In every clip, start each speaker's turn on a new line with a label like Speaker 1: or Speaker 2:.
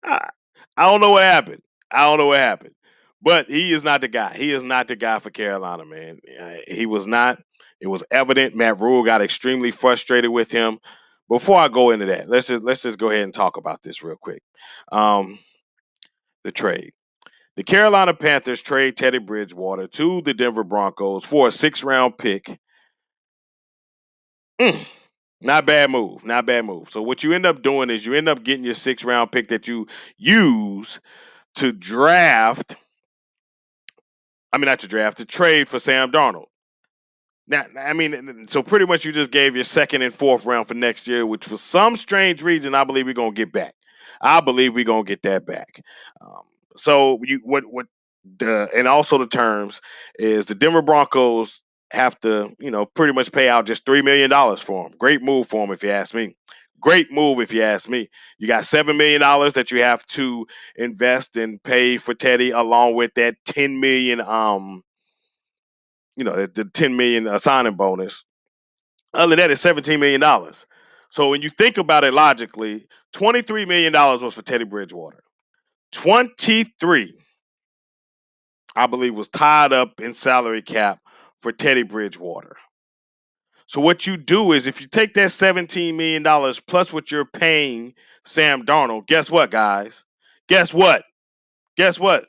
Speaker 1: I, I don't know what happened. I don't know what happened. But he is not the guy. He is not the guy for Carolina, man. He was not. It was evident. Matt Rule got extremely frustrated with him. Before I go into that, let's just go ahead and talk about this real quick. Um, the trade. The Carolina Panthers trade Teddy Bridgewater to the Denver Broncos for a 6th round pick. Mm, not bad move. Not bad move. So what you end up doing is you end up getting your 6th round pick that you use to draft. I mean, not to draft, to trade for Sam Darnold. Now, I mean, so pretty much you just gave your 2nd and 4th round for next year, which for some strange reason I believe we're gonna get back. I believe we're gonna get that back. Um, so you what the and also the terms is the Denver Broncos have to pretty much pay out just $3 million for him. Great move for him if you ask me. Great move if you ask me. You got $7 million that you have to invest and pay for Teddy, along with that 10 million the 10 million signing bonus. Other than that, it's $17 million. So when you think about it logically, $23 million was for Teddy Bridgewater. 23, I believe, was tied up in salary cap for Teddy Bridgewater. So what you do is if you take that $17 million plus what you're paying Sam Darnold, guess what, guys? Guess what? Guess what?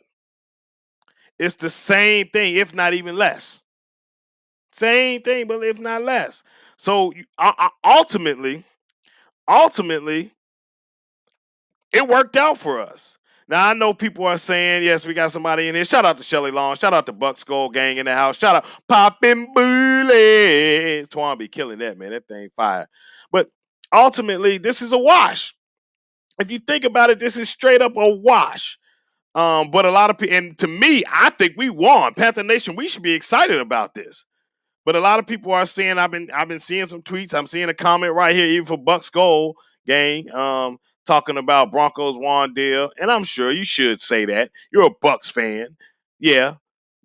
Speaker 1: It's the same thing, if not even less. Same thing, but if not less. So ultimately, it worked out for us. Now I know people are saying, yes, we got somebody in here. Shout out to Shelly Long. Shout out to Buck Skull Gang in the house. Shout out Poppin' Bully. Twan be killing that, man. That thing fire. But ultimately, this is a wash. If you think about it, this is straight up a wash. But a lot of people, and to me, I think we won. Panther Nation, we should be excited about this. But a lot of people are saying I've been seeing some tweets. I'm seeing a comment right here, even for Buck Skull Gang, talking about Broncos won deal. And I'm sure you should say that. You're a Bucks fan. Yeah,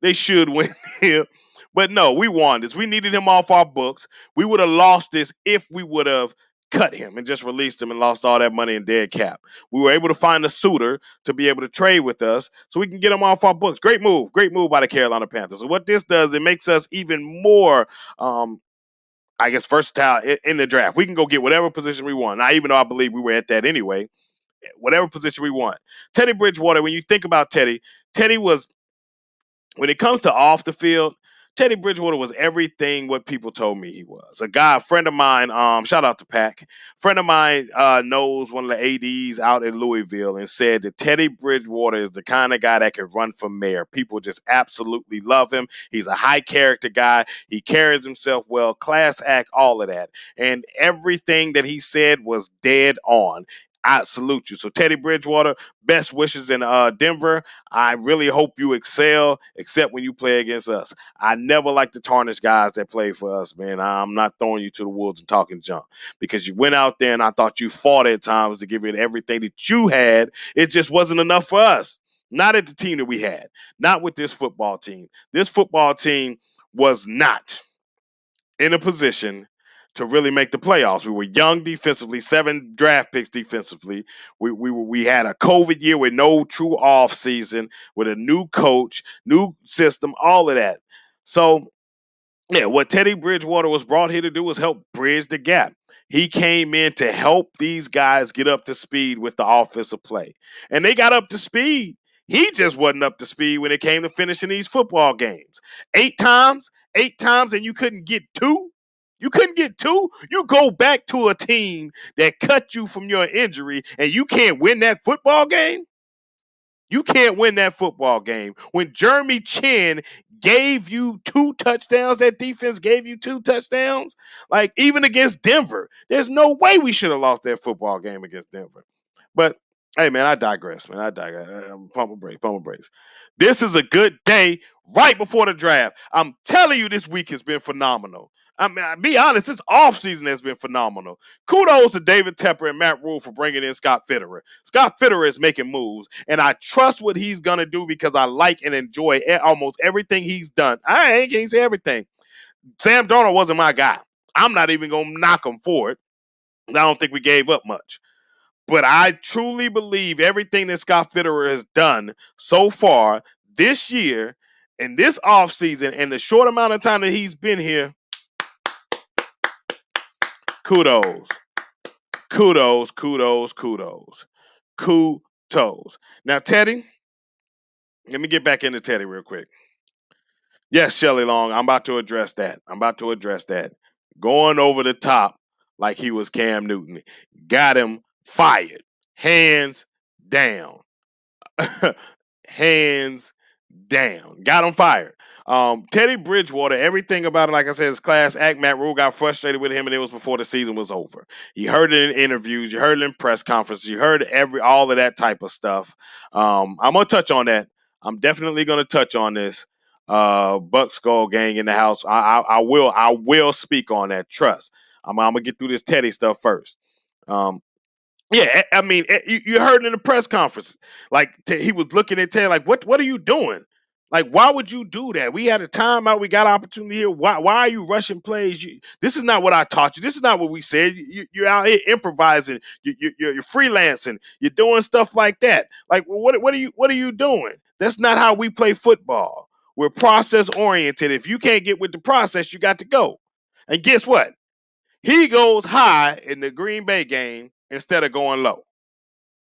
Speaker 1: they should win deal. But no, we won this. We needed him off our books. We would have lost this if we would have cut him and just released him and lost all that money in dead cap. We were able to find a suitor to be able to trade with us so we can get him off our books. Great move. Great move by the Carolina Panthers. So what this does, it makes us even more I guess versatile in the draft. We can go get whatever position we want. Now, even though I believe we were at that anyway, whatever position we want. Teddy Bridgewater, when you think about Teddy was, when it comes to off the field, Teddy Bridgewater was everything what people told me he was. A guy, a friend of mine, shout out to Pack, friend of mine knows one of the ADs out in Louisville and said that Teddy Bridgewater is the kind of guy that can run for mayor. People just absolutely love him. He's a high character guy. He carries himself well, class act, all of that. And everything that he said was dead on. I salute you. So Teddy Bridgewater, best wishes in Denver. I really hope you excel, except when you play against us. I never like to tarnish guys that play for us, man. I'm not throwing you to the wolves and talking junk because you went out there and I thought you fought at times to give it everything that you had. It just wasn't enough for us. Not at the team that we had. Not with this football team. This football team was not in a position to really make the playoffs. We were young defensively, 7 draft picks defensively. We had a COVID year with no true off season, with a new coach, new system, all of that. So yeah, what Teddy Bridgewater was brought here to do was help bridge the gap. He came in to help these guys get up to speed with the offensive play. And they got up to speed. He just wasn't up to speed when it came to finishing these football games. 8 times, and you couldn't get 2. You couldn't get 2. You go back to a team that cut you from your injury and you can't win that football game. You can't win that football game. When Jeremy Chin gave you 2 touchdowns, that defense gave you 2 touchdowns, like even against Denver, there's no way we should have lost that football game against Denver. But hey, man, I digress, man. I digress. Pump a brakes. This is a good day right before the draft. I'm telling you, this week has been phenomenal. I mean, I'll be honest, this offseason has been phenomenal. Kudos to David Tepper and Matt Rule for bringing in Scott Fitterer. Scott Fitterer is making moves, and I trust what he's going to do because I like and enjoy almost everything he's done. I can't say everything. Sam Darnold wasn't my guy. I'm not even going to knock him for it. I don't think we gave up much. But I truly believe everything that Scott Fitterer has done so far this year and this offseason and the short amount of time that he's been here, kudos. Kudos, kudos, kudos. Kudos. Now, Teddy, let me get back into Teddy real quick. Yes, Shelly Long, I'm about to address that. Going over the top like he was Cam Newton. Got him fired. Hands down. Hands down. Got him fired. Teddy Bridgewater, everything about it, like I said, his class act. Matt Rule got frustrated with him, and it was before the season was over. You heard it in interviews, you heard it in press conferences, you heard all of that type of stuff. I'm gonna touch on that. I'm definitely gonna touch on this. Buck Skull Gang in the house. I will speak on that. Trust. I'm gonna get through this Teddy stuff first. Yeah, I mean, you heard in the press conference, like he was looking at Ted, like, what are you doing? Like, why would you do that? We had a timeout, we got opportunity here. Why are you rushing plays? This is not what I taught you. This is not what we said. You're out here improvising. You're freelancing. You're doing stuff like that. Like, what are you doing? That's not how we play football. We're process oriented. If you can't get with the process, you got to go. And guess what? He goes high in the Green Bay game instead of going low.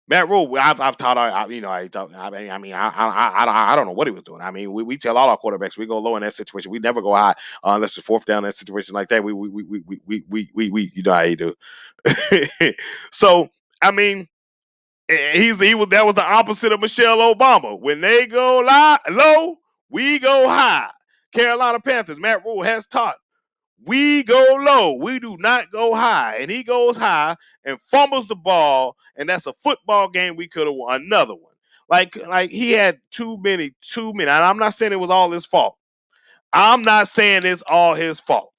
Speaker 1: Matt Rule, I've taught I don't know what he was doing. I mean, we tell all our quarterbacks we go low in that situation. We never go high unless it's fourth down in that situation like that. We you know how you do. So I mean, that was the opposite of Michelle Obama. When they go low, we go high. Carolina Panthers, Matt Rule has taught. We go low. We do not go high. And he goes high and fumbles the ball. And that's a football game we could have won. Another one. Like he had too many. And I'm not saying it was all his fault. I'm not saying it's all his fault.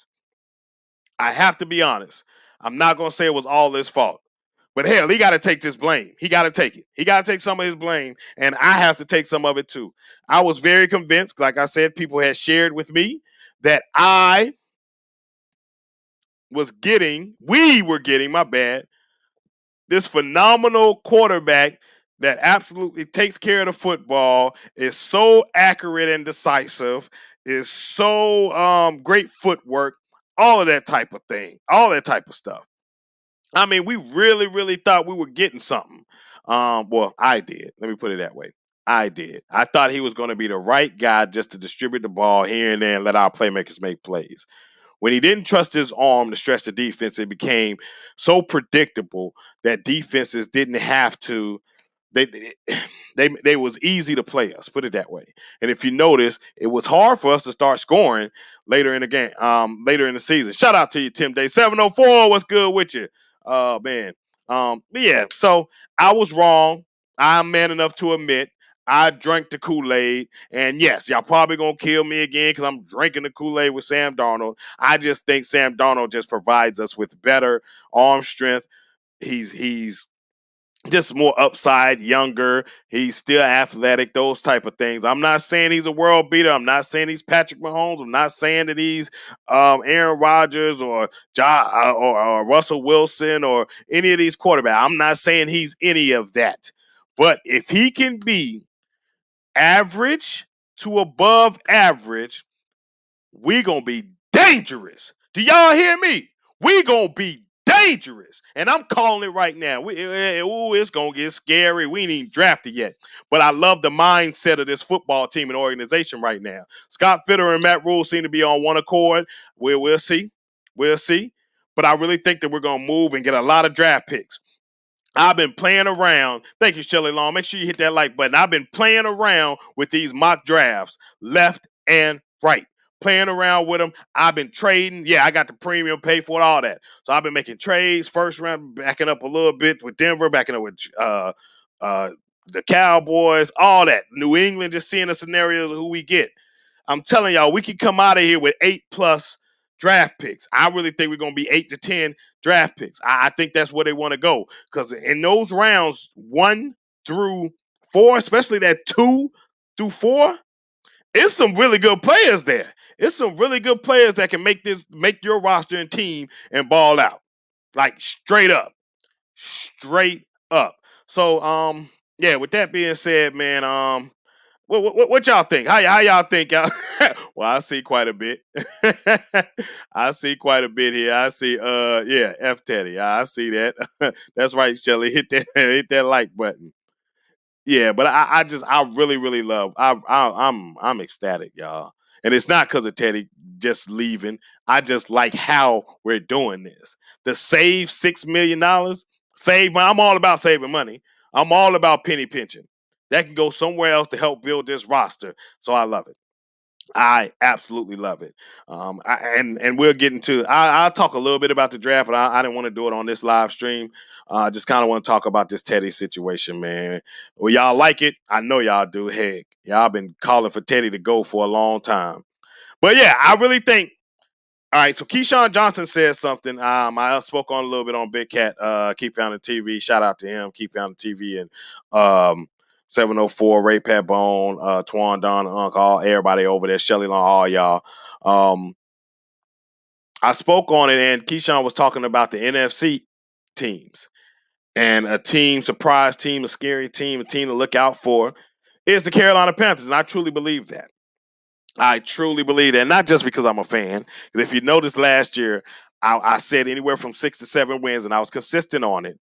Speaker 1: I have to be honest. I'm not going to say it was all his fault. But hell, he got to take this blame. He got to take it. He got to take some of his blame. And I have to take some of it too. I was very convinced, like I said, people had shared with me that we were getting, my bad, this phenomenal quarterback that absolutely takes care of the football, is so accurate and decisive, is so great footwork, all of that type of thing, all that type of stuff. I mean, we really, really thought we were getting something. Well, I did. Let me put it that way. I did. I thought he was going to be the right guy just to distribute the ball here and there and let our playmakers make plays. When he didn't trust his arm to stretch the defense, it became so predictable that defenses didn't have to. They was easy to play us. Put it that way. And if you notice, it was hard for us to start scoring later in the game, later in the season. Shout out to you, Tim Day 704. What's good with you? Man. But yeah. So I was wrong. I'm man enough to admit I drank the Kool-Aid. And yes, y'all probably going to kill me again because I'm drinking the Kool-Aid with Sam Darnold. I just think Sam Darnold just provides us with better arm strength. He's just more upside, younger. He's still athletic, those type of things. I'm not saying he's a world beater. I'm not saying he's Patrick Mahomes. I'm not saying that he's Aaron Rodgers or Russell Wilson or any of these quarterbacks. I'm not saying he's any of that. But if he can be average to above average, we gonna be dangerous. Do y'all hear me? We gonna be dangerous. And I'm calling it right now. It's gonna get scary. We ain't even drafted yet. But I love the mindset of this football team and organization right now. Scott Fitterer and Matt Rule seem to be on one accord. We'll see. We'll see. But I really think that we're gonna move and get a lot of draft picks. I've been playing around. Thank you, Shelly Long. Make sure you hit that like button. I've been playing around with these mock drafts, left and right. Playing around with them. I've been trading. Yeah, I got the premium pay for it, all that. So I've been making trades, first round, backing up a little bit with Denver, backing up with the Cowboys, all that. New England, just seeing the scenarios of who we get. I'm telling y'all, we can come out of here with 8+ draft picks. I really think we're going to be 8 to 10 draft picks. I think that's where they want to go. Because in those rounds, 1 through 4, especially that 2 through 4, it's some really good players there. It's some really good players that can make your roster and team and ball out. Like straight up. Straight up. So yeah, with that being said, man, what y'all think? How y'all think y'all? Well, I see quite a bit. I see quite a bit here. I see yeah, F Teddy. I see that. That's right, Shelly. Hit that hit that like button. Yeah, but I really really love. I'm ecstatic, y'all. And it's not because of Teddy just leaving. I just like how we're doing this. To save $6 million, save. I'm all about saving money. I'm all about penny pinching. That can go somewhere else to help build this roster. So I love it. I absolutely love it. And we'll get into. I'll talk a little bit about the draft, but I didn't want to do it on this live stream. I just kind of want to talk about this Teddy situation, man. Well, y'all like it. I know y'all do. Heck, y'all been calling for Teddy to go for a long time. But yeah, I really think. All right, so Keyshawn Johnson said something. I spoke on a little bit on Big Cat. Keep on the TV. Shout out to him. Keep on the TV and 704 Ray Pat Bone, Twan Don, Unc, all everybody over there, Shelly Long, all y'all. Um, I spoke on it, and Keyshawn was talking about the NFC teams and a team, surprise team, a scary team, a team to look out for is the Carolina Panthers, and I truly believe that. I truly believe that, not just because I'm a fan. Because if you noticed last year, I said anywhere from 6 to 7 wins, and I was consistent on it,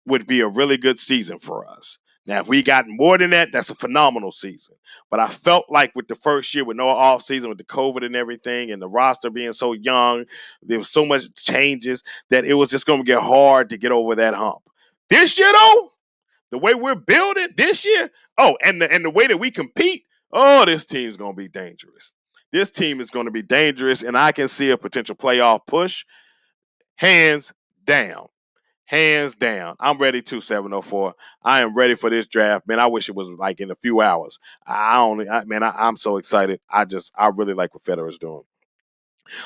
Speaker 1: would be a really good season for us. Now, if we got more than that, that's a phenomenal season. But I felt like with the first year, with no off season, with the COVID and everything, and the roster being so young, there was so much changes that it was just going to get hard to get over that hump. This year, though, the way we're building this year, and the way that we compete, this team's gonna be dangerous. This team is gonna be dangerous, and I can see a potential playoff push. Hands down. Hands down. I'm ready to 704. I am ready for this draft. Man, I wish it was like in a few hours. I'm so excited. I really like what Federer's doing.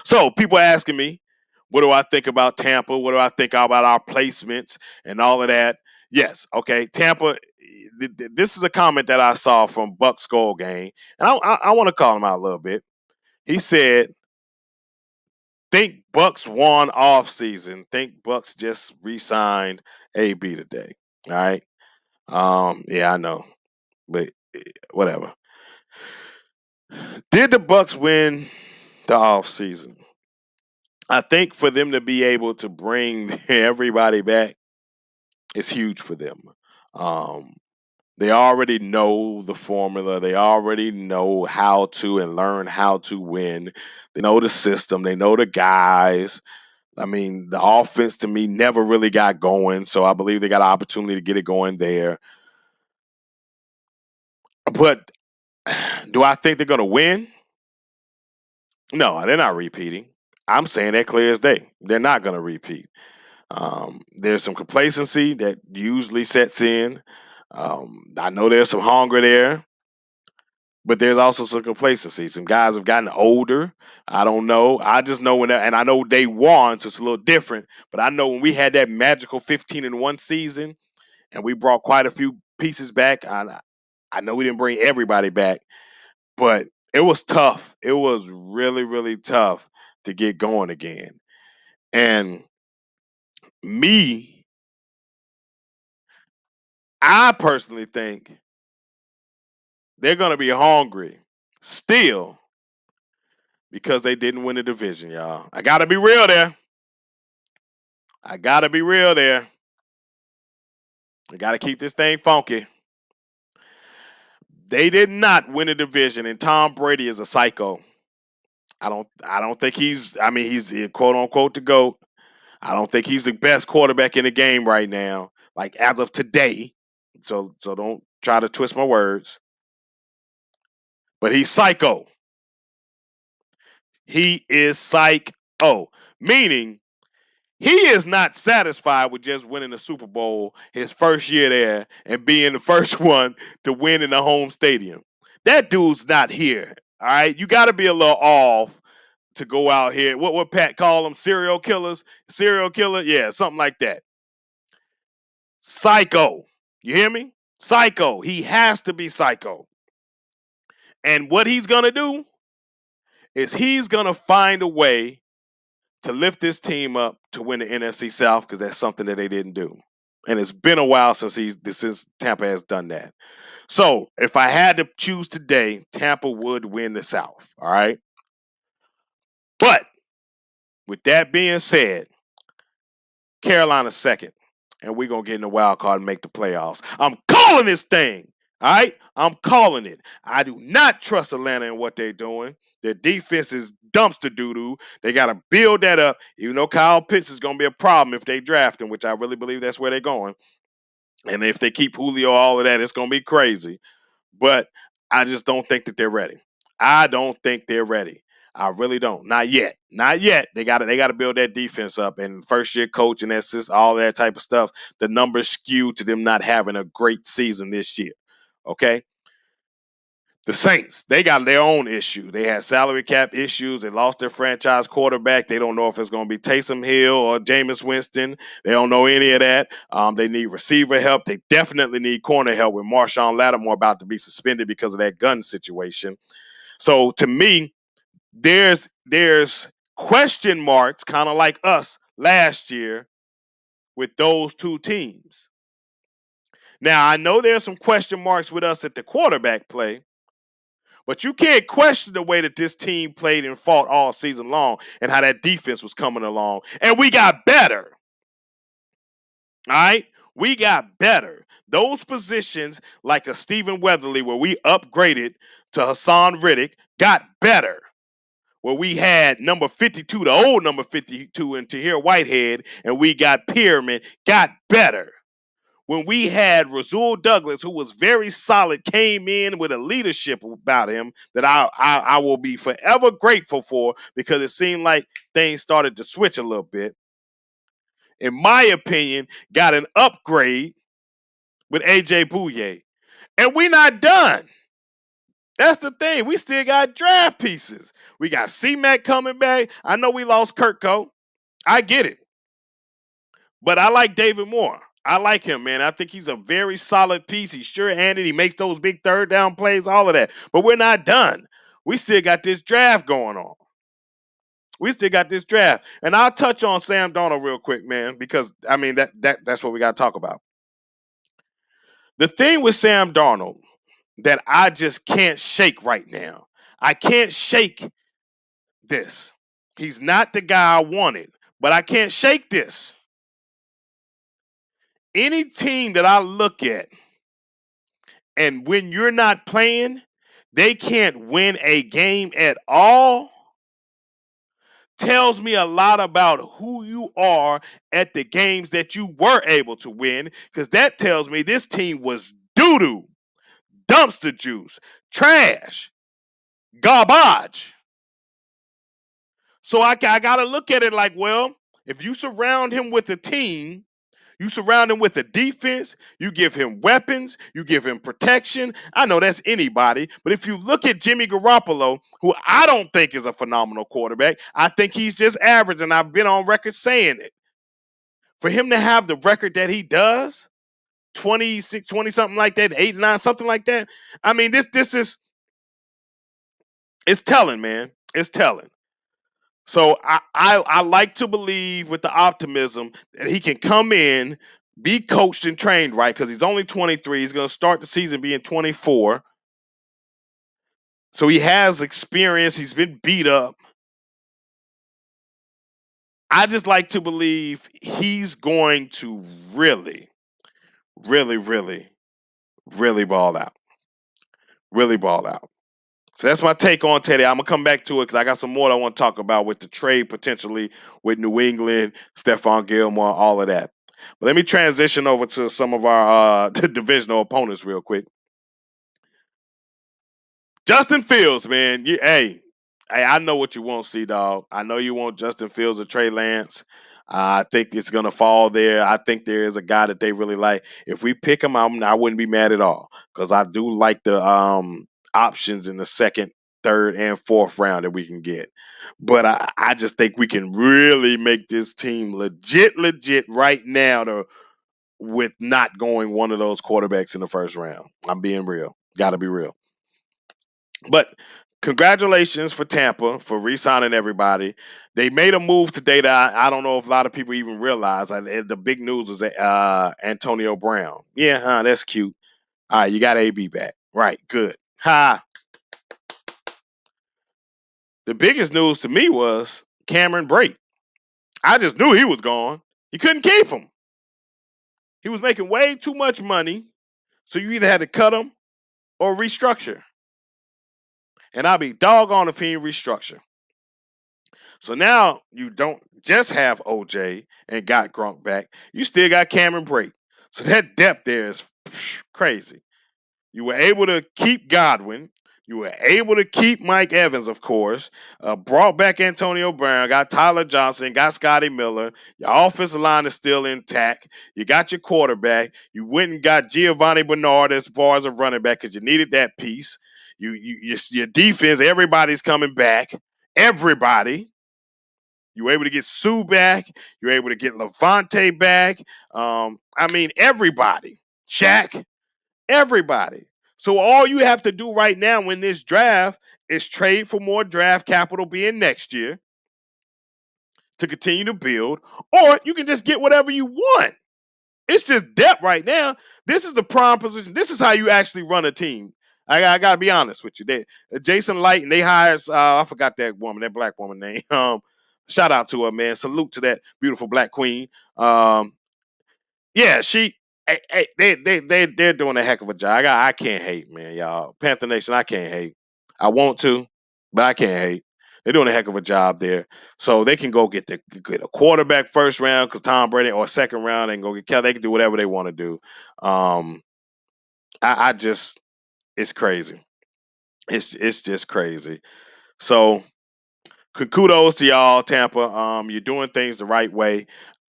Speaker 1: So people asking me, what do I think about Tampa? What do I think about our placements and all of that? Yes, okay. Tampa. This is a comment that I saw from Buck Skull Gang, and I want to call him out a little bit. He said, "Think Bucks won off season. Think Bucks just re-signed AB today. All right. Yeah, I know, but whatever. Did the Bucks win the off season? I think for them to be able to bring everybody back is huge for them. Um, they already know the formula. They already know how to and learn how to win. They know the system. They know the guys. I mean, the offense to me never really got going, so I believe they got an opportunity to get it going there. But do I think they're going to win? No, they're not repeating. I'm saying that clear as day. They're not going to repeat. There's some complacency that usually sets in. I know there's some hunger there, but there's also some complacency. Some guys have gotten older. I don't know. I just know and I know they won, so it's a little different. But I know when we had that magical 15-1 season, and we brought quite a few pieces back. I know we didn't bring everybody back, but it was tough. It was really, really tough to get going again. And me, I personally think they're going to be hungry still because they didn't win the division, y'all. I got to be real there. I got to be real there. I got to keep this thing funky. They did not win a division, and Tom Brady is a psycho. I don't think he's quote unquote the GOAT. I don't think he's the best quarterback in the game right now, like as of today. So don't try to twist my words. But he's psycho. He is psycho. Meaning he is not satisfied with just winning the Super Bowl his first year there and being the first one to win in the home stadium. That dude's not here. All right. You gotta be a little off to go out here. What Pat call them? Serial killers? Serial killer? Yeah, something like that. Psycho. You hear me? Psycho. He has to be psycho. And what he's gonna do is he's gonna find a way to lift this team up to win the NFC South because that's something that they didn't do. And it's been a while since Tampa has done that. So if I had to choose today, Tampa would win the South. All right. But with that being said, Carolina second. And we're going to get in the wild card and make the playoffs. I'm calling this thing. All right? I'm calling it. I do not trust Atlanta in what they're doing. Their defense is dumpster doo-doo. They got to build that up. Even though Kyle Pitts is going to be a problem if they draft him, which I really believe that's where they're going. And if they keep Julio, all of that, it's going to be crazy. But I just don't think that they're ready. I don't think they're ready. I really don't. Not yet. Not yet. They got to build that defense up. And first year coach and assist, all that type of stuff. The numbers skew to them not having a great season this year. Okay. The Saints, they got their own issue. They had salary cap issues. They lost their franchise quarterback. They don't know if it's going to be Taysom Hill or Jameis Winston. They don't know any of that. They need receiver help. They definitely need corner help with Marshawn Lattimore about to be suspended because of that gun situation. So to me, there's question marks, kind of like us last year with those two teams. Now, I know there's some question marks with us at the quarterback play, but you can't question the way that this team played and fought all season long and how that defense was coming along. And we got better. All right? We got better. Those positions, like a Stephen Weatherly, where we upgraded to Hassan Riddick, got better. Where we had number 52, the old number 52, and Tahir Whitehead, and we got Pyramid, got better. When we had Rasul Douglas, who was very solid, came in with a leadership about him that I will be forever grateful for, because it seemed like things started to switch a little bit. In my opinion, got an upgrade with AJ Bouye. And we're not done. That's the thing. We still got draft pieces. We got C-Mac coming back. I know we lost Kirko. I get it. But I like David Moore. I like him, man. I think he's a very solid piece. He's sure-handed. He makes those big third down plays, all of that. But we're not done. We still got this draft going on. We still got this draft. And I'll touch on Sam Darnold real quick, man, because, I mean, that's what we got to talk about. The thing with Sam Darnold that I just can't shake right now, I can't shake this. He's not the guy I wanted, but I can't shake this. Any team that I look at, and when you're not playing, they can't win a game at all, tells me a lot about who you are at the games that you were able to win, because that tells me this team was doo-doo, dumpster juice, trash, garbage. So I got to look at it like, well, if you surround him with a team, you surround him with a defense, you give him weapons, you give him protection. I know that's anybody, but if you look at Jimmy Garoppolo, who I don't think is a phenomenal quarterback, I think he's just average, and I've been on record saying it. For him to have the record that he does, 26, 20 something like that, 8, 9, something like that. I mean, this is, it's telling, man. It's telling. So I like to believe with the optimism that he can come in, be coached and trained right, because he's only 23. He's going to start the season being 24. So he has experience. He's been beat up. I just like to believe he's going to really, really, really, really ball out. Really ball out. So that's my take on Teddy. I'm going to come back to it because I got some more I want to talk about with the trade potentially with New England, Stephon Gilmore, all of that. But let me transition over to some of our divisional opponents real quick. Justin Fields, man. Hey, I know what you want, C-Dog. I know you want Justin Fields or Trey Lance. I think it's going to fall there. I think there is a guy that they really like. If we pick him, I wouldn't be mad at all, because I do like the options in the second, third, and fourth round that we can get. But I just think we can really make this team legit right now with not going one of those quarterbacks in the first round. I'm being real. Got to be real. But congratulations for Tampa for re-signing everybody. They made a move today that I don't know if a lot of people even realize. The big news was Antonio Brown. Yeah, that's cute. All right, you got AB back. Right, good. Ha. The biggest news to me was Cameron Brate. I just knew he was gone. You couldn't keep him. He was making way too much money, so you either had to cut him or restructure. And I'll be doggone if he ain't restructure. So now you don't just have OJ and got Gronk back. You still got Cameron Brate. So that depth there is crazy. You were able to keep Godwin. You were able to keep Mike Evans, of course. Brought back Antonio Brown. Got Tyler Johnson. Got Scotty Miller. Your offensive line is still intact. You got your quarterback. You went and got Giovanni Bernard as far as a running back because you needed that piece. Your defense, everybody's coming back. Everybody. You were able to get Sue back. You were able to get Levante back. Everybody. Shaq. Everybody. So all you have to do right now in this draft is trade for more draft capital being next year to continue to build, or you can just get whatever you want. It's just depth right now. This is the prime position. This is how you actually run a team. I gotta be honest with you. Jason Light and they hired I forgot that woman, that black woman name. Shout out to her, man. Salute to that beautiful black queen. Yeah, they're doing a heck of a job. I can't hate, man, y'all. Panther Nation, I can't hate. I want to, but I can't hate. They're doing a heck of a job there. So they can go get a quarterback first round because Tom Brady, or second round, and go get Kelly. They can do whatever they want to do. I just it's crazy. It's just crazy. So kudos to y'all, Tampa. You're doing things the right way.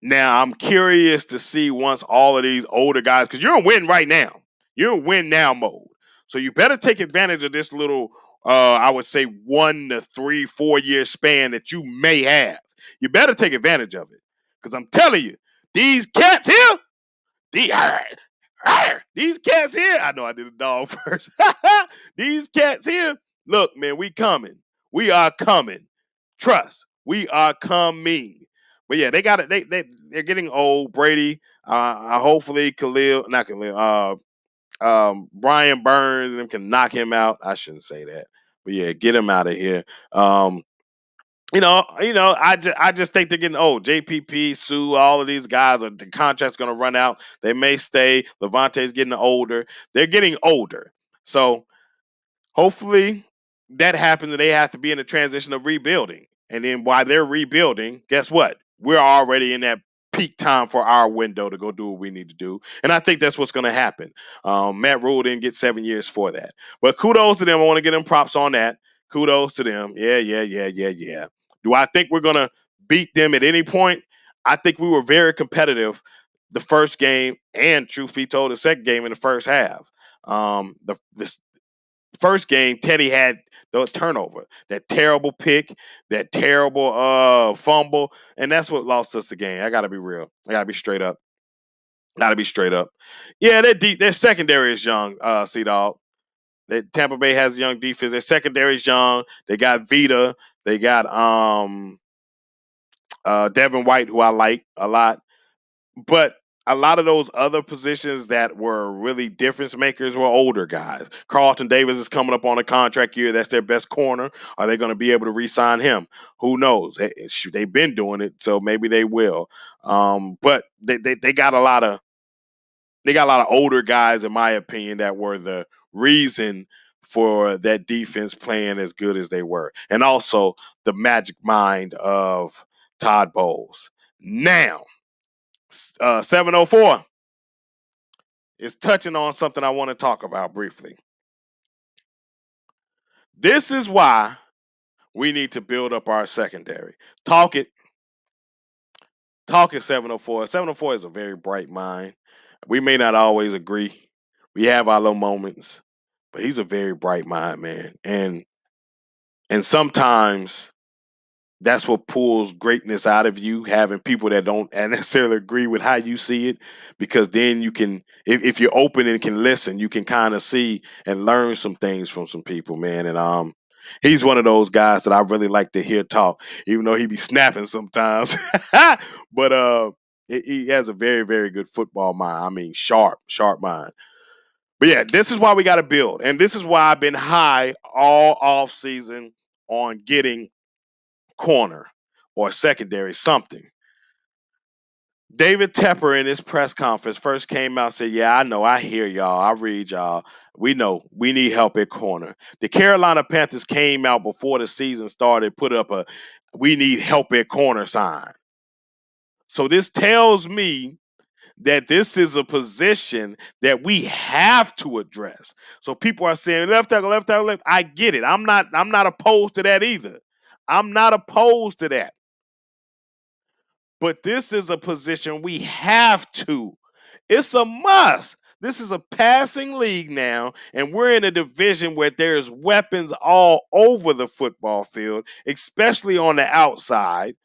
Speaker 1: Now I'm curious to see once all of these older guys, because you're in win right now. You're in win now mode. So you better take advantage of this little, I would say 1 to 3, 4 year span that you may have. You better take advantage of it. Because I'm telling you, these cats here, the, these cats here, I know I did a dog first. These cats here, look, man, we coming. We are coming. Trust, we are coming. But yeah, they got it. They're getting old. Brady, hopefully not Khalil. Brian Burns them can knock him out. I shouldn't say that, but yeah, get him out of here. I just think they're getting old. JPP, Sue, all of these guys the contract's going to run out. They may stay. Levante's getting older. They're getting older. So hopefully that happens and they have to be in the transition of rebuilding. And then while they're rebuilding, guess what? We're already in that peak time for our window to go do what we need to do. And I think that's what's going to happen. Matt Rule didn't get 7 years for that. But kudos to them. I want to get them props on that. Kudos to them. Yeah. Do I think we're going to beat them at any point? I think we were very competitive the first game and, truth be told, the second game in the first half. The first game, Teddy had the turnover, that terrible pick, that terrible fumble, and that's what lost us the game. I got to be real. I got to be straight up. Yeah, their secondary is young, C-Dog. Tampa Bay has young defense. Their secondary is young. They got Vita. They got Devin White, who I like a lot. But a lot of those other positions that were really difference makers were older guys. Carlton Davis is coming up on a contract year. That's their best corner. Are they going to be able to re-sign him? Who knows? They've been doing it, so maybe they will. But they got a lot of older guys, in my opinion, that were the reason for that defense playing as good as they were, and also the magic mind of Todd Bowles. Now, 704 is touching on something I want to talk about briefly. This is why we need to build up our secondary. Talk it 704. 704 is a very bright mind. We may not always agree. We have our little moments, but he's a very bright mind, man. And sometimes that's what pulls greatness out of you, having people that don't necessarily agree with how you see it, because then you can, if you're open and can listen, you can kind of see and learn some things from some people, man. And He's one of those guys that I really like to hear talk, even though he be snapping sometimes. But he has a very, very good football mind. I mean, sharp mind. But yeah, this is why we got to build, and this is why I've been high all off season on getting corner or secondary something. David Tepper in his press conference first came out and said, "Yeah, I know, I hear y'all, I read y'all. We know we need help at corner." The Carolina Panthers came out before the season started, put up a "We need help at corner" sign. So this tells me that this is a position that we have to address. So people are saying left tackle, left tackle, left. I get it. I'm not opposed to that either. I'm not opposed to that. But this is a position we have to. It's a must. This is a passing league now, and we're in a division where there's weapons all over the football field, especially on the outside.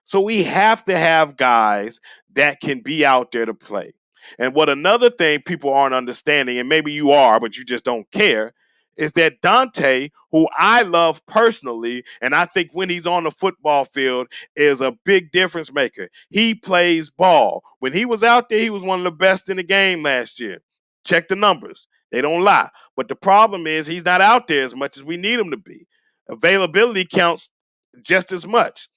Speaker 1: So we have to have guys that can be out there to play. And what another thing people aren't understanding, and maybe you are, but you just don't care, is that Dante, who I love personally, and I think when he's on the football field is a big difference maker. He plays ball. When he was out there, he was one of the best in the game last year. Check the numbers. They don't lie. But the problem is he's not out there as much as we need him to be. Availability counts just as much.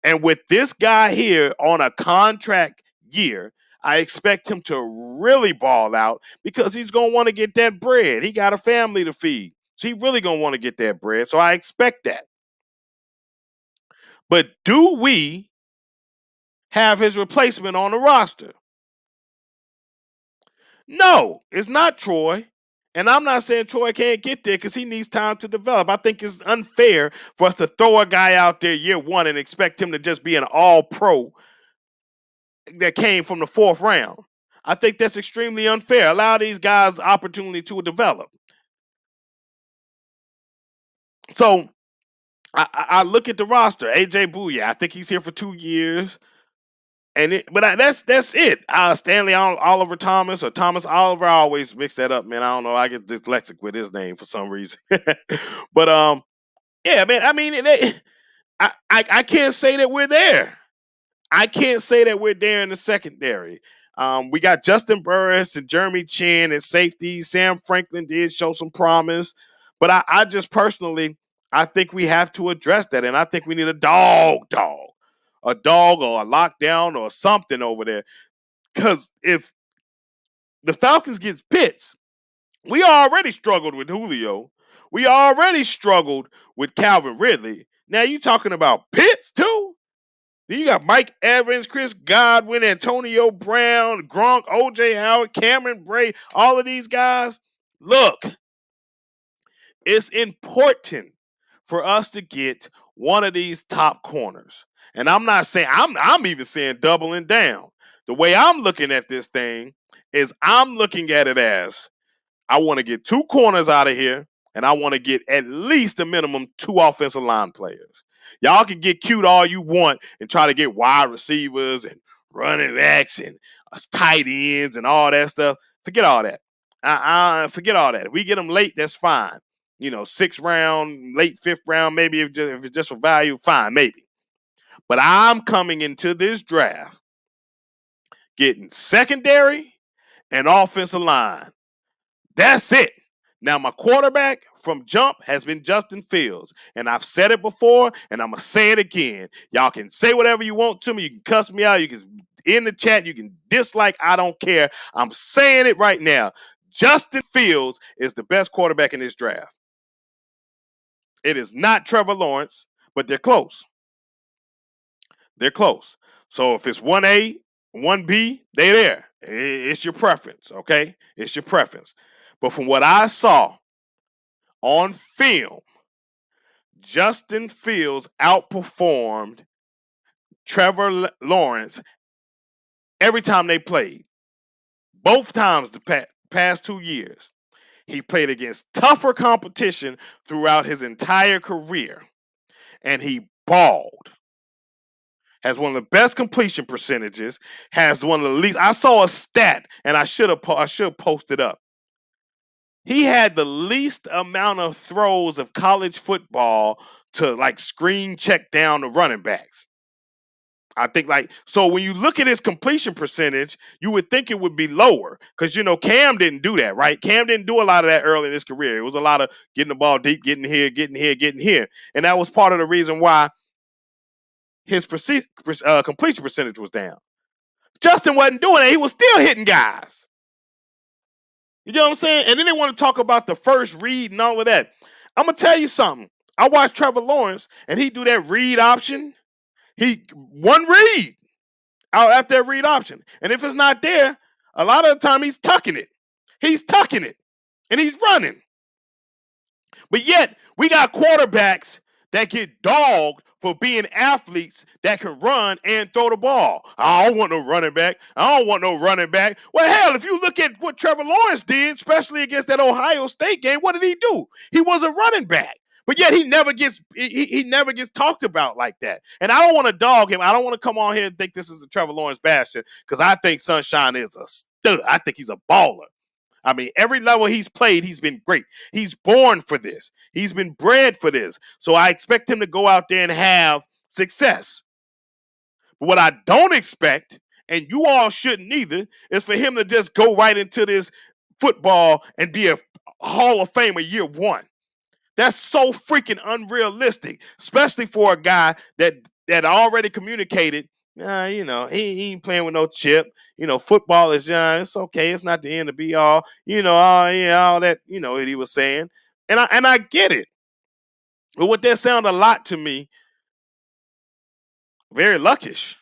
Speaker 1: And with this guy here on a contract year, I expect him to really ball out because he's going to want to get that bread. He got a family to feed. So he really going to want to get that bread. So I expect that. But do we have his replacement on the roster? No, it's not Troy. And I'm not saying Troy can't get there because he needs time to develop. I think it's unfair for us to throw a guy out there year one and expect him to just be an all pro that came from the fourth round. I think that's extremely unfair. Allow these guys opportunity to develop. So I look at the roster. AJ Bouye, I think he's here for 2 years. That's it. Stanley Oliver Thomas or Thomas Oliver. I always mix that up, man. I don't know. I get dyslexic with his name for some reason. But yeah, man. I mean, I can't say that we're there. I can't say that we're there in the secondary. We got Justin Burris and Jeremy Chin at safety. Sam Franklin did show some promise, but I just personally, I think we have to address that, and I think we need a a dog or a lockdown or something over there. Because if the Falcons get Pitts, we already struggled with Julio. We already struggled with Calvin Ridley. Now you talking about Pitts too? Then you got Mike Evans, Chris Godwin, Antonio Brown, Gronk, OJ Howard, Cameron Bray, all of these guys. Look, it's important for us to get one of these top corners. And I'm not saying I'm even saying doubling down. The way I'm looking at this thing is I'm looking at it as I want to get 2 corners out of here, and I want to get at least a minimum 2 offensive line players. Y'all can get cute all you want and try to get wide receivers and running backs and tight ends and all that stuff. Forget all that. Forget all that. If we get them late, that's fine. 6th round, late 5th round, maybe if it's just for value, fine, maybe. But I'm coming into this draft getting secondary and offensive line. That's it. Now, my quarterback from jump has been Justin Fields. And I've said it before, and I'm going to say it again. Y'all can say whatever you want to me. You can cuss me out. You can in the chat. You can dislike. I don't care. I'm saying it right now. Justin Fields is the best quarterback in this draft. It is not Trevor Lawrence, but they're close. They're close. So if it's 1A, 1B, they're there. It's your preference, okay? It's your preference. But from what I saw on film, Justin Fields outperformed Trevor Lawrence every time they played. Both times the past 2 years. He played against tougher competition throughout his entire career, and he balled. Has one of the best completion percentages, has one of the least. I saw a stat, and I should post it up. He had the least amount of throws of college football to like screen check down the running backs. I think like so when you look at his completion percentage, you would think it would be lower because Cam didn't do that, right? Cam didn't do a lot of that early in his career. It was a lot of getting the ball deep, getting here, getting here, getting here, and that was part of the reason why his completion percentage was down. Justin wasn't doing it; he was still hitting guys. You know what I'm saying? And then they want to talk about the first read and all of that. I'm gonna tell you something. I watched Trevor Lawrence, and he do that read option. He one read out after that read option, and if it's not there, a lot of the time he's tucking it. He's tucking it, and he's running. But yet, we got quarterbacks that get dogged for being athletes that can run and throw the ball. I don't want no running back. I don't want no running back. Well, hell, if you look at what Trevor Lawrence did, especially against that Ohio State game, what did he do? He was a running back. But yet he never gets talked about like that. And I don't want to dog him. I don't want to come on here and think this is a Trevor Lawrence bastion because I think Sunshine is a stud. I think he's a baller. I mean, every level he's played, he's been great. He's born for this. He's been bred for this. So I expect him to go out there and have success. But what I don't expect, and you all shouldn't either, is for him to just go right into this football and be a Hall of Famer year one. That's so freaking unrealistic, especially for a guy that already communicated. He ain't playing with no chip. Football is it's okay. It's not the end to be all. All that. What he was saying, and I get it. But what that sounded a lot to me, very luckish,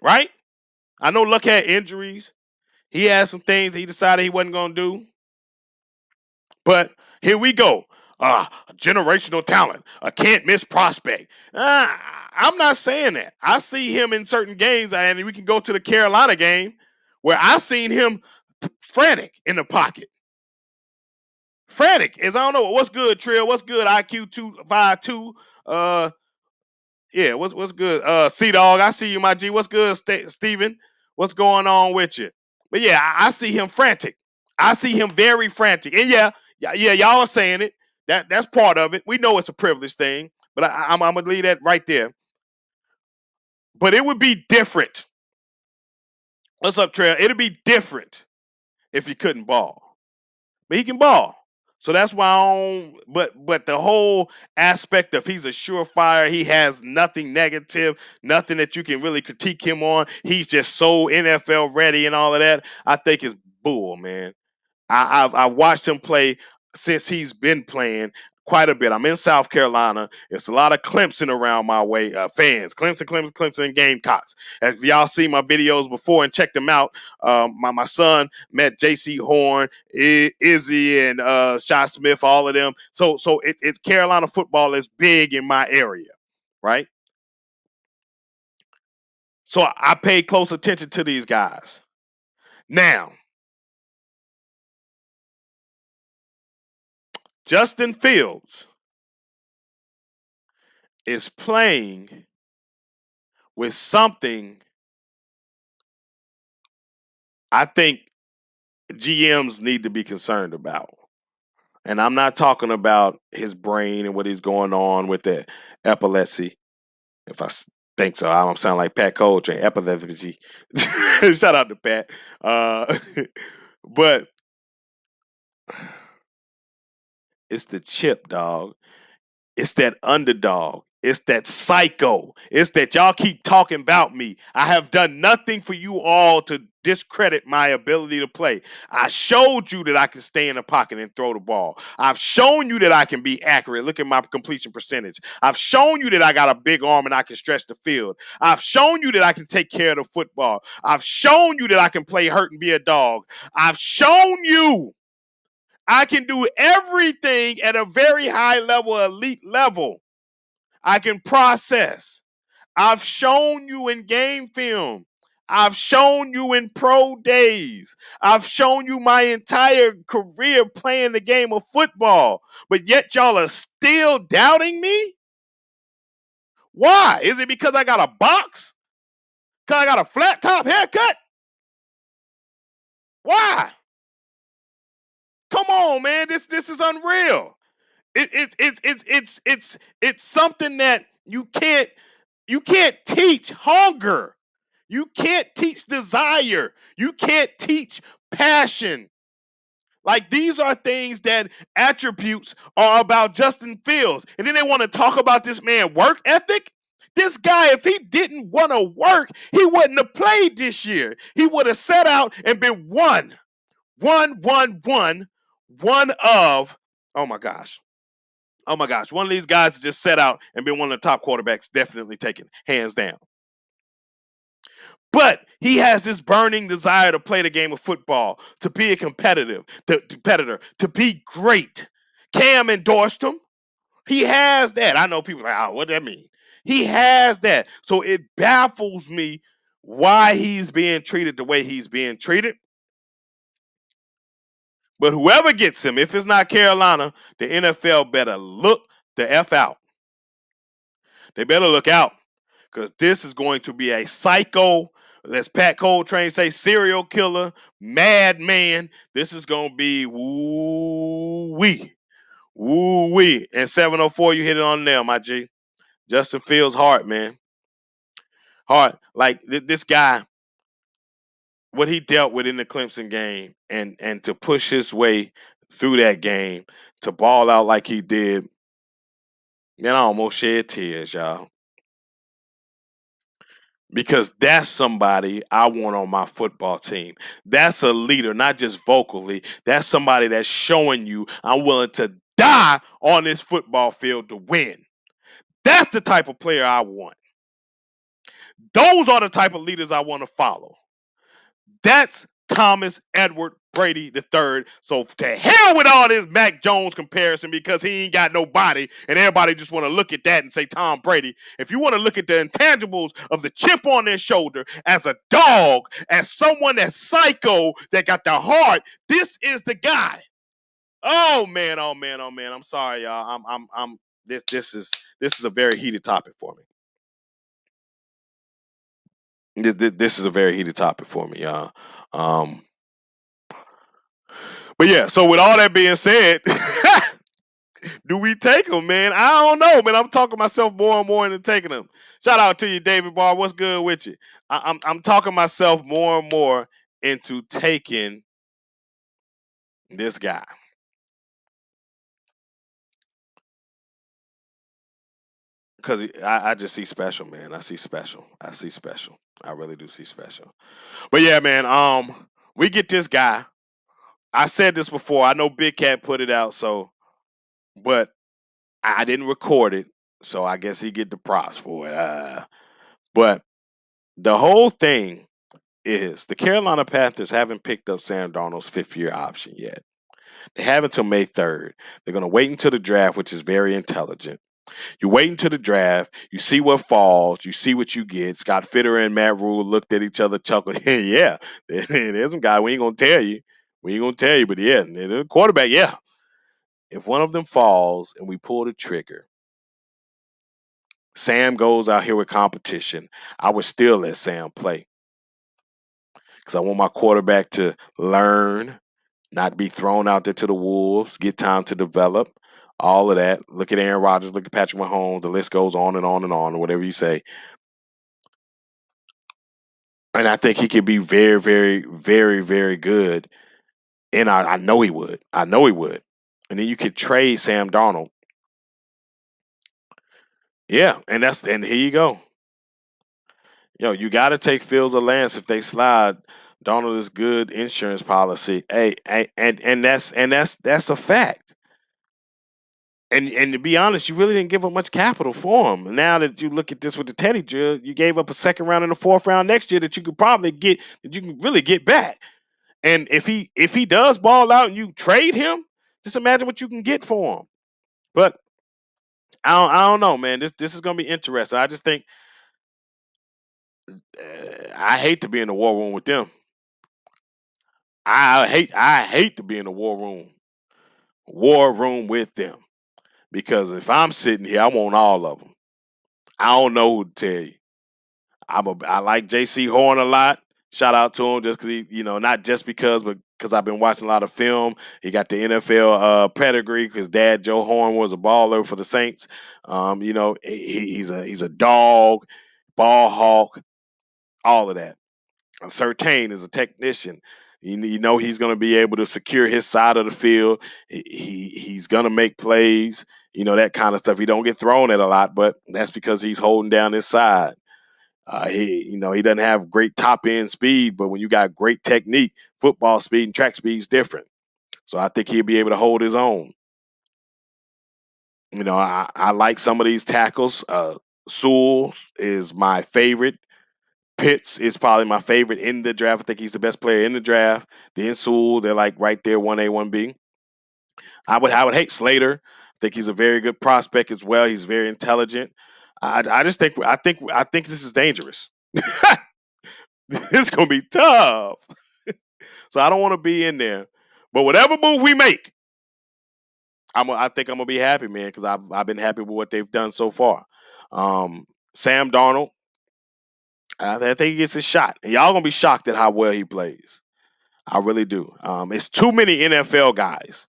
Speaker 1: right? I know Luck had injuries. He had some things he decided he wasn't going to do. But here we go. Generational talent, a can't miss prospect. I'm not saying that. I see him in certain games, and we can go to the Carolina game where I've seen him frantic in the pocket. Frantic is I don't know what's good, Trill. What's good, IQ 252? Yeah, what's good? C Dog, I see you, my G. What's good, Steven? What's going on with you? But yeah, I see him frantic. I see him very frantic. And yeah, y'all are saying it. That's part of it. We know it's a privilege thing, but I'm gonna leave that right there. But it would be different. What's up, Trail? It'd be different if he couldn't ball, but he can ball. So that's why I don't. But the whole aspect of he's a surefire, he has nothing negative, nothing that you can really critique him on. He's just so NFL ready and all of that. I think is bull, man. I've watched him play since he's been playing quite a bit. I'm in South Carolina. It's a lot of Clemson around my way. Fans, Clemson, and Gamecocks. If y'all see my videos before and check them out, my son met J.C. Horn, Izzy, and Shy Smith, all of them. So it's Carolina football is big in my area, right? So I pay close attention to these guys. Now, Justin Fields is playing with something I think GMs need to be concerned about. And I'm not talking about his brain and what he's going on with the epilepsy. If I think so, I don't sound like Pat Coltrane. Epilepsy. Shout out to Pat. But it's the chip, dog. It's that underdog. It's that psycho. It's that y'all keep talking about me. I have done nothing for you all to discredit my ability to play. I showed you that I can stay in the pocket and throw the ball. I've shown you that I can be accurate. Look at my completion percentage. I've shown you that I got a big arm and I can stretch the field. I've shown you that I can take care of the football. I've shown you that I can play hurt and be a dog. I've shown you I can do everything at a very high level, elite level. I can process. I've shown you in game film. I've shown you in pro days. I've shown you my entire career playing the game of football. But yet y'all are still doubting me? Why? Is it because I got a box? Because I got a flat top haircut? Why? Come on, man. This is unreal. It's something that you can't teach hunger. You can't teach desire. You can't teach passion. Like, these are things that attributes are about Justin Fields. And then they want to talk about this man work ethic. This guy, if he didn't want to work, he wouldn't have played this year. He would have set out and been one of, oh my gosh. Oh my gosh. One of these guys just set out and been one of the top quarterbacks, definitely taken, hands down. But he has this burning desire to play the game of football, to be a competitor, to be great. Cam endorsed him. He has that. I know people are like, what does that mean? He has that. So it baffles me why he's being treated the way he's being treated. But whoever gets him, if it's not Carolina, the NFL better look the F out. They better look out, because this is going to be a psycho, as Pat Coltrane say, serial killer, madman. This is going to be woo-wee. Woo-wee. And 704, you hit it on the nail, my G. Justin Fields' heart, man. Heart. Like, this guy, what he dealt with in the Clemson game, and to push his way through that game, to ball out like he did, man, I almost shed tears, y'all. Because that's somebody I want on my football team. That's a leader, not just vocally. That's somebody that's showing you I'm willing to die on this football field to win. That's the type of player I want. Those are the type of leaders I want to follow. That's Thomas Edward Brady III. So to hell with all this Mac Jones comparison, because he ain't got nobody, and everybody just want to look at that and say Tom Brady. If you want to look at the intangibles of the chip on their shoulder as a dog, as someone that's psycho, that got the heart, this is the guy. Oh man, oh man, oh man. I'm sorry, y'all. This is a very heated topic for me. This is a very heated topic for me, y'all. But yeah, so with all that being said, do we take him, man? I don't know, man. I'm talking myself more and more into taking him. Shout out to you, David Barr. What's good with you? I'm talking myself more and more into taking this guy. Because I just see special, man. I see special. I really do see special. But yeah, man, we get this guy. I said this before. I know Big Cat put it out, but I didn't record it, so I guess he get the props for it. But the whole thing is the Carolina Panthers haven't picked up Sam Darnold's fifth-year option yet. They have until May 3rd. They're going to wait until the draft, which is very intelligent. You wait until the draft, you see what falls, you see what you get. Scott Fitter and Matt Rule looked at each other, chuckled. Yeah, there's some guy we ain't going to tell you. But yeah, the quarterback, yeah. If one of them falls and we pull the trigger, Sam goes out here with competition, I would still let Sam play. Because I want my quarterback to learn, not be thrown out there to the wolves, get time to develop, all of that. Look at Aaron Rodgers, look at Patrick Mahomes, the list goes on and on and on, or whatever you say. And I think he could be very, very, very, very good. And I know he would. And then you could trade Sam Darnold. Yeah, and here you go. You got to take Fields or Lance if they slide. Darnold is good insurance policy. Hey, and that's a fact. And to be honest, you really didn't give up much capital for him. Now that you look at this with the Teddy drill, you gave up a second round and a fourth round next year that you could probably get, that you can really get back. And if he does ball out and you trade him, just imagine what you can get for him. But I don't know, man. This is gonna be interesting. I just think I hate to be in the war room with them. I hate to be in the war room with them, because if I'm sitting here, I want all of them. I don't know who to tell you. I like J.C. Horn a lot. Shout out to him just because he, not just because, but because I've been watching a lot of film. He got the NFL pedigree because Dad Joe Horn was a baller for the Saints. He's a dog, ball hawk, all of that. Certain is a technician. You know he's going to be able to secure his side of the field. He's going to make plays. That kind of stuff. He don't get thrown at a lot, but that's because he's holding down his side. He doesn't have great top end speed, but when you got great technique, football speed and track speed is different. So I think he'll be able to hold his own. I like some of these tackles. Sewell is my favorite. Pitts is probably my favorite in the draft. I think he's the best player in the draft. Then Sewell, they're like right there, 1A, 1B. I would hate Slater. I think he's a very good prospect as well. He's very intelligent. I just think this is dangerous. It's gonna be tough. So I don't want to be in there. But whatever move we make, I think I'm gonna be happy, man, because I've been happy with what they've done so far. Sam Darnold, I think he gets his shot. And y'all gonna be shocked at how well he plays. I really do. It's too many NFL guys.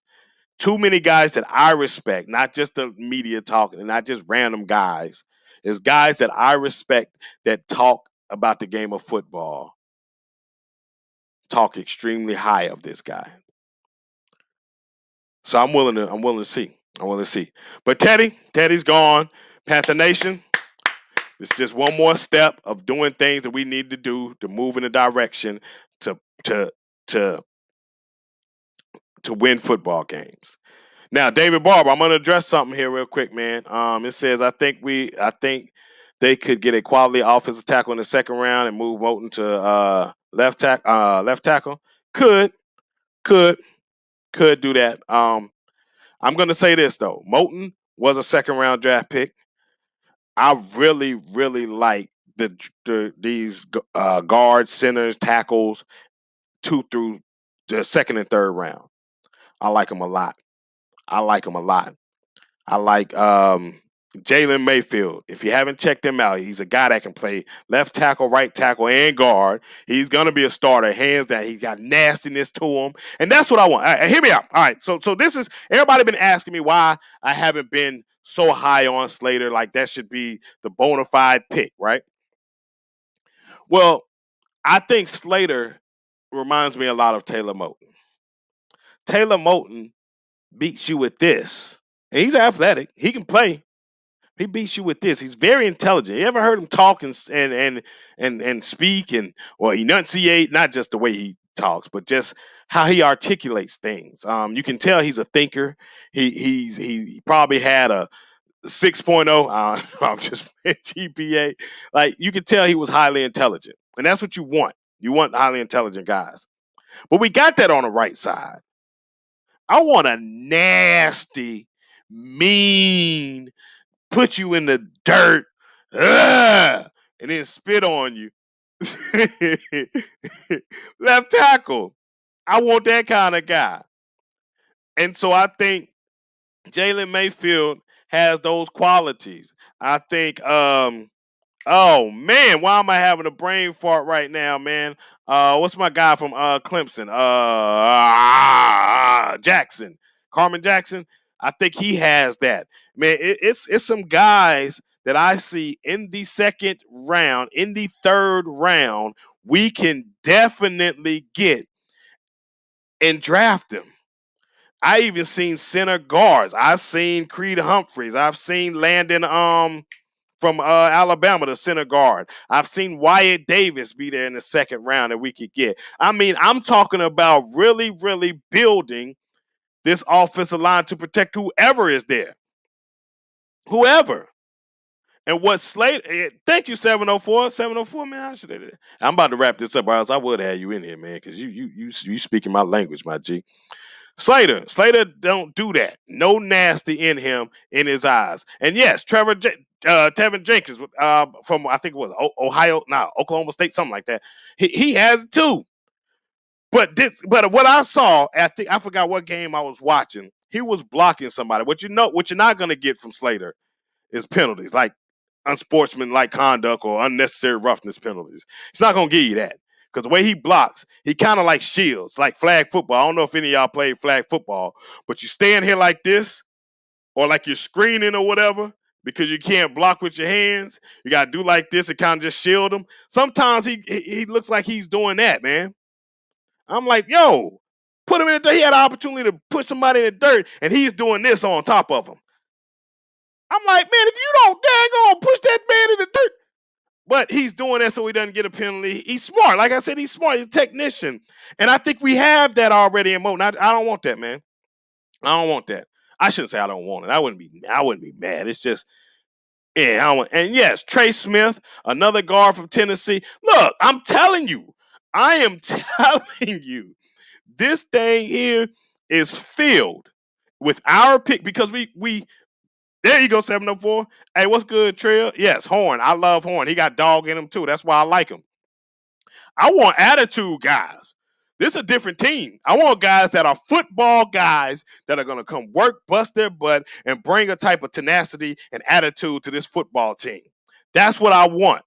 Speaker 1: Too many guys that I respect, not just the media talking, and not just random guys. It's guys that I respect that talk about the game of football. Talk extremely high of this guy. So I'm willing to see. But Teddy's gone. Panther Nation, it's just one more step of doing things that we need to do to move in a direction to win football games. Now, David Barber, I'm going to address something here real quick, man. It says I think they could get a quality offensive tackle in the second round and move Moten to left tackle. Could do that. I'm going to say this though. Moten was a second round draft pick. I really, really like these guards, centers, tackles 2 through the second and third round. I like them a lot. I like Jalen Mayfield. If you haven't checked him out, he's a guy that can play left tackle, right tackle, and guard. He's going to be a starter, hands down. He's got nastiness to him, and that's what I want. All right, hear me out. All right, so this is, everybody been asking me why I haven't been so high on Slater, like that should be the bona fide pick, right? Well, I think Slater reminds me a lot of Taylor Moton. Taylor Moton beats you with this. And he's athletic. He can play. He beats you with this. He's very intelligent. You ever heard him talk and speak or enunciate? Not just the way he talks, but just how he articulates things. You can tell he's a thinker. He probably had a 6.0. I'm just GPA. Like, you can tell he was highly intelligent, and that's what you want. You want highly intelligent guys. But we got that on the right side. I want a nasty, mean, put you in the dirt, and then spit on you. Left tackle. I want that kind of guy. And so I think Jalen Mayfield has those qualities. I think, oh man, why am I having a brain fart right now, man? What's my guy from Clemson? Jackson. Carmen Jackson. I think he has that. Man, it's some guys that I see in the second round, in the third round, we can definitely get and draft them. I even seen center guards. I've seen Creed Humphreys. I've seen Landon from Alabama, the center guard. I've seen Wyatt Davis be there in the second round that we could get. I mean, I'm talking about really, really building this offensive line to protect whoever is there. Whoever. And what Slater, thank you, 704. 704, man. I'm about to wrap this up, or else I would have you in here, man, because you speaking my language, my G. Slater don't do that. No nasty in him, in his eyes. And yes, Tevin Jenkins from, I think it was Oklahoma State, something like that. He has it too. But what I saw, I forgot what game I was watching. He was blocking somebody. What you're not gonna get from Slater is penalties, like unsportsmanlike conduct or unnecessary roughness penalties. It's not gonna give you that. because the way he blocks, he kind of like shields, like flag football. I don't know if any of y'all played flag football, but you stand here like this, or like you're screening or whatever, because you can't block with your hands. You got to do like this and kind of just shield him. Sometimes he looks like he's doing that, man. I'm like, yo, put him in the dirt. He had an opportunity to put somebody in the dirt, and he's doing this on top of him. I'm like, man, if you don't dang on push that man in the dirt. But he's doing that so he doesn't get a penalty. He's smart. Like I said, he's smart. He's a technician. And I think we have that already in Mo. I don't want that, man. I don't want that. I shouldn't say I don't want it. I wouldn't be mad. It's just, yeah, I don't want. And yes, Trey Smith, another guard from Tennessee. Look, I'm telling you. I am telling you. This thing here is filled with our pick because we there you go, 704. Hey, what's good, Trill? Yes, Horn. I love Horn. He got dog in him too. That's why I like him. I want attitude guys. This is a different team. I want guys that are football guys that are going to come work, bust their butt, and bring a type of tenacity and attitude to this football team. That's what I want.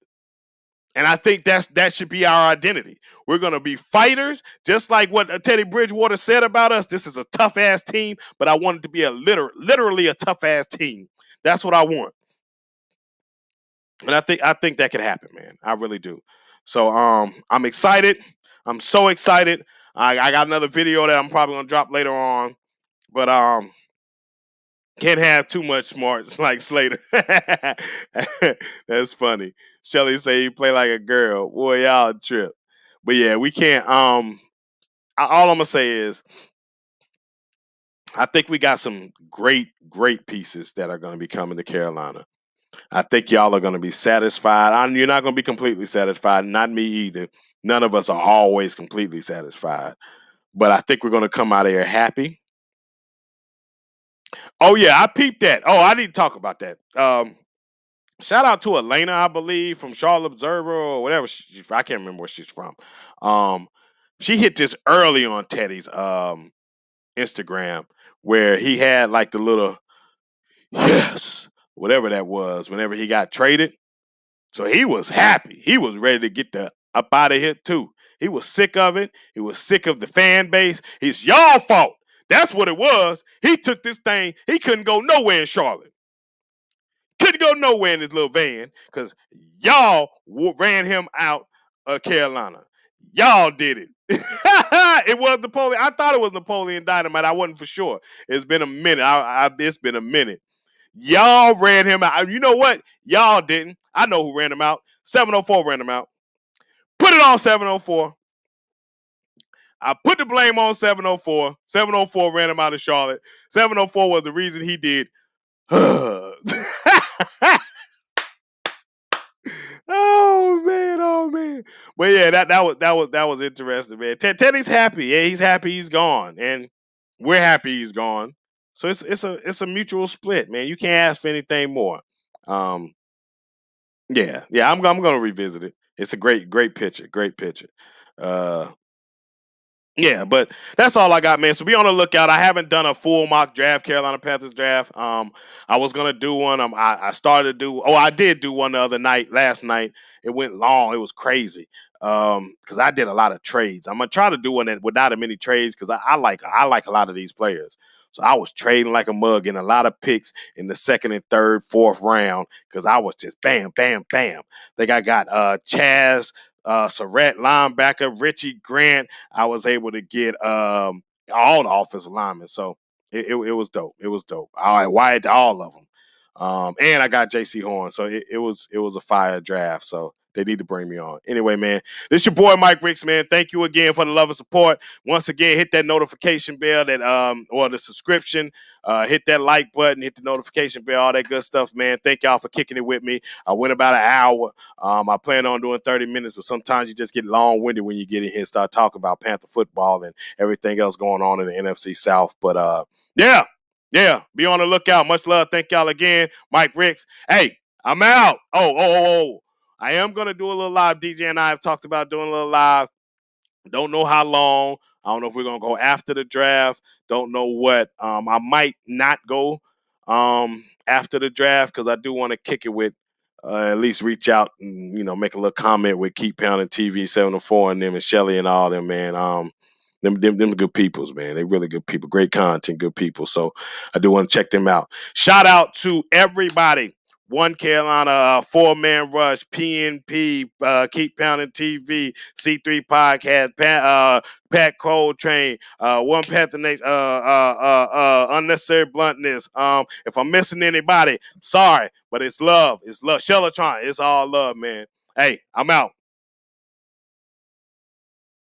Speaker 1: And I think that should be our identity. We're going to be fighters, just like what Teddy Bridgewater said about us. This is a tough-ass team, but I want it to be literally a tough-ass team. That's what I want. And I think that could happen, man. I really do. So I'm excited. I'm so excited. I got another video that I'm probably gonna drop later on, but can't have too much smarts like Slater. That's funny. Shelly say he play like a girl. Boy, y'all trip. But yeah, we can't. All I'm gonna say is, I think we got some great pieces that are gonna be coming to Carolina. I think y'all are going to be satisfied. You're not going to be completely satisfied. Not me either. None of us are always completely satisfied. But I think we're going to come out of here happy. Oh, yeah, I peeped that. Oh, I need to talk about that. Shout out to Elena, I believe, from Charlotte Observer or whatever. I can't remember where she's from. She hit this early on Teddy's Instagram where he had like the little yes, whatever that was, whenever he got traded. So he was happy. He was ready to get the up out of here too. He was sick of it. He was sick of the fan base. It's y'all fault. That's what it was. He took this thing. He couldn't go nowhere in Charlotte. Couldn't go nowhere in his little van because y'all ran him out of Carolina. Y'all did it. It was Napoleon. I thought it was Napoleon Dynamite. I wasn't for sure. It's been a minute. It's been a minute. Y'all ran him out. You know what? Y'all didn't. I know who ran him out. 704 ran him out. Put it on 704. I put the blame on 704. 704 ran him out of Charlotte. 704 was the reason he did. Oh man. But yeah, that was interesting, man. Teddy's happy. Yeah, he's happy he's gone, and we're happy he's gone. So it's a mutual split, man. You can't ask for anything more. Yeah, I'm gonna revisit it. It's a great picture, great picture. Uh, yeah, but that's all I got, man. So be on the lookout. I haven't done a full mock draft, Carolina Panthers draft. I was gonna do one. I started to do. Oh, I did do one the other night, last night. It went long. It was crazy. Because I did a lot of trades. I'm gonna try to do one that without as many trades because I like a lot of these players. So I was trading like a mug in a lot of picks in the second and third, fourth round because I was just bam, bam, bam. Think I got Chaz. Surratt, linebacker, Richie Grant. I was able to get all the offensive linemen. So it was dope. It was dope. I wired all of them. And I got JC Horn. So it was a fire draft. So they need to bring me on. Anyway, man, this is your boy Mike Ricks, man. Thank you again for the love and support. Once again, hit that notification bell that or the subscription. Hit that like button, hit the notification bell, all that good stuff, man. Thank y'all for kicking it with me. I went about an hour. I plan on doing 30 minutes, but sometimes you just get long-winded when you get in here and start talking about Panther football and everything else going on in the NFC South. But yeah, be on the lookout. Much love. Thank y'all again. Mike Ricks. Hey, I'm out. Oh. I am going to do a little live. DJ and I have talked about doing a little live. Don't know how long. I don't know if we're going to go after the draft. Don't know what. I might not go after the draft because I do want to kick it with at least reach out and make a little comment with Keep Pounding TV 704 and them and Shelly and all them, man. Them good peoples, man. They really good people, great content, good people. So I do want to check them out. Shout out to everybody. One Carolina 4-man rush, PNP, Keep Pounding TV, C3 podcast, Pat Coltrane, One Panther Nation, Unnecessary Bluntness. If I'm missing anybody, sorry, but it's love. It's love. Shellatron, it's all love, man. Hey, I'm out.